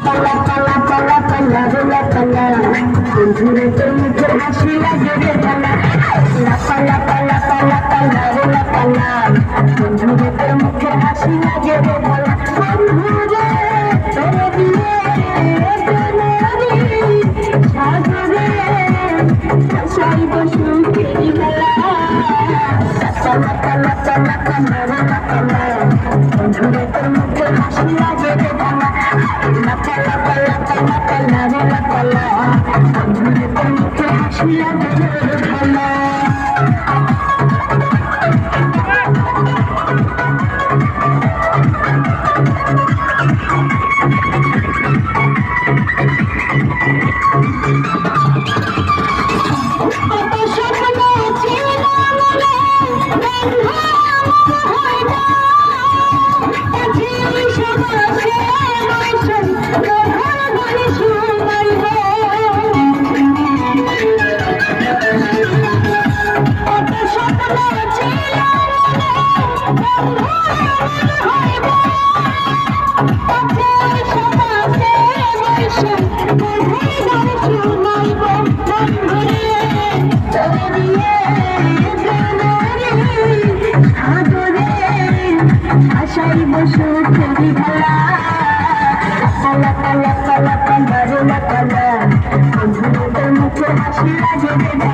পালা পালা পালা পালা গোলা পালা বন্ধুরে তোর মুখের হাসি লাগে রে ভালা পালা পালা পালা পালা গোলা পালা বন্ধুরে তোর মুখের হাসি লাগে রে ভালা বন্ধুরে তোর দিয়ে সাগরে সাইব সুখেরি ভালা পালা পালা পালা পালা গোলা পালা বন্ধুরে তোর মুখের হাসি লাগে রে ভালা পালা পালা পালা পালা গোলা পালা বন্ধুরে তোর মুখের হাসি লাগে রে ভালা আশাই বসু খেলি ভালা পালা পালা পালা পালা গোলা পালা বন্ধুরে তোর মুখের হাসি লাগে রে